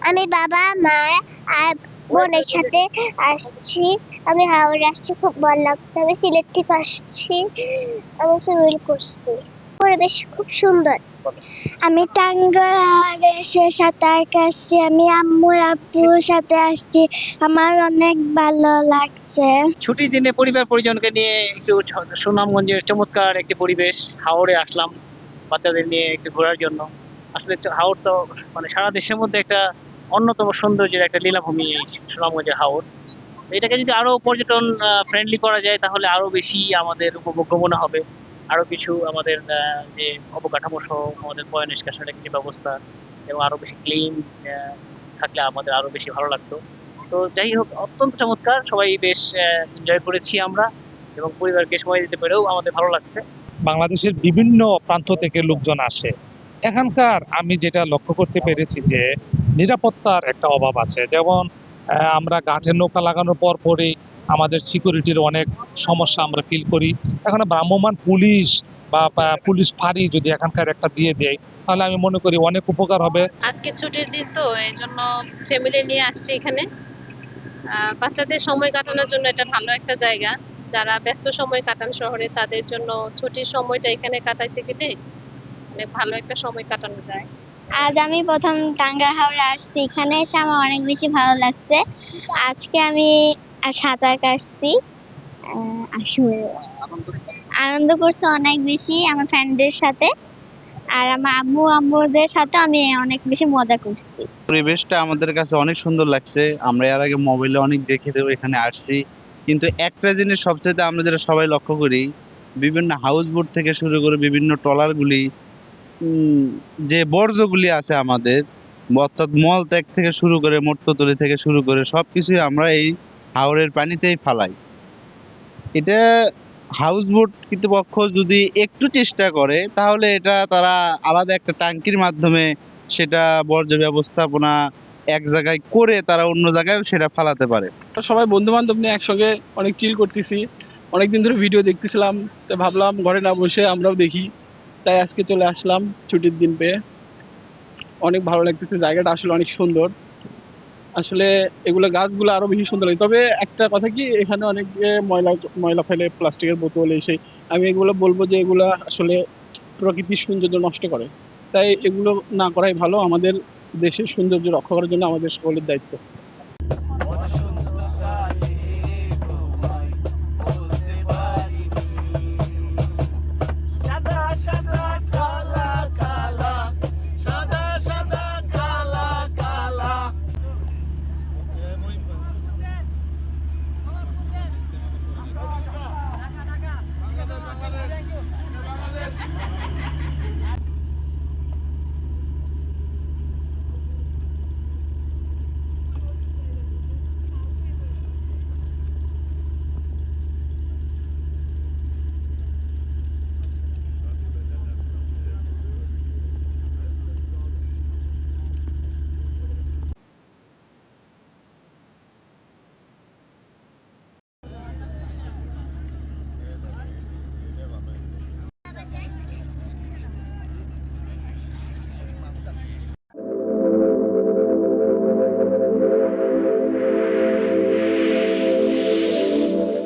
আমি বাবা মা আর বোনের সাথে আসছি। আমি হাওড়ে আসছি, খুব ভালো লাগছে। আমি সিলেট থেকে আসছি, আমি সুইমিং করছি। পরিবেশ খুব সুন্দর। আমি টাঙ্গাইলের সাঁতার কাটছি। আমি আম্মু আব্বুর সাথে আসছি, আমার অনেক ভালো লাগছে। ছুটির দিনে পরিবার পরিজনকে নিয়ে একটু সুনামগঞ্জের চমৎকার একটি পরিবেশ হাওড়ে আসলাম বাচ্চাদের নিয়ে একটু ঘোরার জন্য। আসলে হাওড় তো মানে সারা দেশের মধ্যে একটা অন্যতম সৌন্দর্যের একটা লীলাভূমি এই সুনামগঞ্জের হাওড়। এটাকে যদি আরো পর্যটন ফ্রেন্ডলি করা যায় তাহলে আরো বেশি আমাদের উপভোগ্য মনে হবে। আরো কিছু আমাদের যে অবকাঠামো সহ আমাদের পয় নিষ্কাশনের কিছু ব্যবস্থা এবং আরো বেশি ক্লিন থাকলে আমাদের আরো বেশি ভালো লাগতো। তো যাই হোক, অত্যন্ত চমৎকার, সবাই বেশ এনজয় করেছি আমরা এবং পরিবারকে সময় দিতে পেরেও আমাদের ভালো লাগছে। বাংলাদেশের বিভিন্ন প্রান্ত থেকে লোকজন আসে। এখানকার আমি যেটা লক্ষ্য করতে পেরেছি যে নিরাপত্তার একটা অভাব আছে। যেমন আমরা ঘাটে নৌকা লাগানোর পর পরই আমাদের সিকিউরিটির অনেক সমস্যা আমরা ফিল করি। এখানে ভ্রাম্যমাণ পুলিশ বা পুলিশ ফাঁড়ি যদি এখানকার একটা দিয়ে দেয় তাহলে আমি মনে করি অনেক উপকার হবে। আজকে ছুটির দিন তো এই জন্য ফ্যামিলি নিয়ে আসছি এখানে। বাচ্চাদের সময় কাটানোর জন্য এটা ভালো একটা জায়গা। যারা ব্যস্ত সময় কাটান শহরে তাদের জন্য ছুটির সময়টা এখানে কাটাইতে গেলে অনেক ভালো একটা সময় কাটানো যায়। আজ আমি প্রথম টাঙ্গাইল হাওড়ে আসছি, এখানে এসে আমার অনেক বেশি ভালো লাগছে। আজকে আমি সাঁতার কাটছি। আসলে আনন্দ করছি অনেক বেশি আমার ফ্রেন্ডদের সাথে, আর আমার আম্মুদের সাথে আমি অনেক বেশি মজা করছি। পরিবেশটা আমাদের কাছে অনেক সুন্দর লাগছে। আমরা এর আগে মোবাইলে অনেক দেখে এখানে আসছি, কিন্তু একটা জিনিস সবচেয়ে আমরা যেটা সবাই লক্ষ্য করি, বিভিন্ন হাউস বোট থেকে শুরু করে বিভিন্ন ট্রলারগুলি যে বর্জ্যগুলি আছে আমাদের, অর্থাৎ মল ত্যাগ থেকে শুরু করে মূত্রতলি থেকে শুরু করে সবকিছুই আমরা এই হাওরের পানিতেই ফালাই। এটা হাউস বোট কর্তৃপক্ষ যদি একটু চেষ্টা করে তাহলে এটা তারা আলাদা একটা ট্যাঙ্কির মাধ্যমে সেটা বর্জ্য ব্যবস্থাপনা এক জায়গায় করে তারা অন্য জায়গায় সেটা ফালাতে পারে। সবাই বন্ধু বান্ধব নিয়ে একসঙ্গে অনেক চিল করতেছি, অনেকদিন ধরে ভিডিও দেখতেছিলাম, তো ভাবলাম ঘরে না বসে আমরাও দেখি, তাই আজকে চলে আসলাম ছুটির দিন পেয়ে। অনেক ভালো লাগতেছে, জায়গাটা আসলে অনেক সুন্দর। আসলে এগুলো গাছগুলো আরো বেশি সুন্দর লাগে। তবে একটা কথা কি, এখানে অনেক ময়লা ময়লা ফেলে, প্লাস্টিকের বোতল এসে, আমি এগুলো বলবো যে এগুলো আসলে প্রকৃতির সৌন্দর্য নষ্ট করে। তাই এগুলো না করাই ভালো। আমাদের দেশের সৌন্দর্য রক্ষা করার জন্য আমাদের সকলের দায়িত্ব।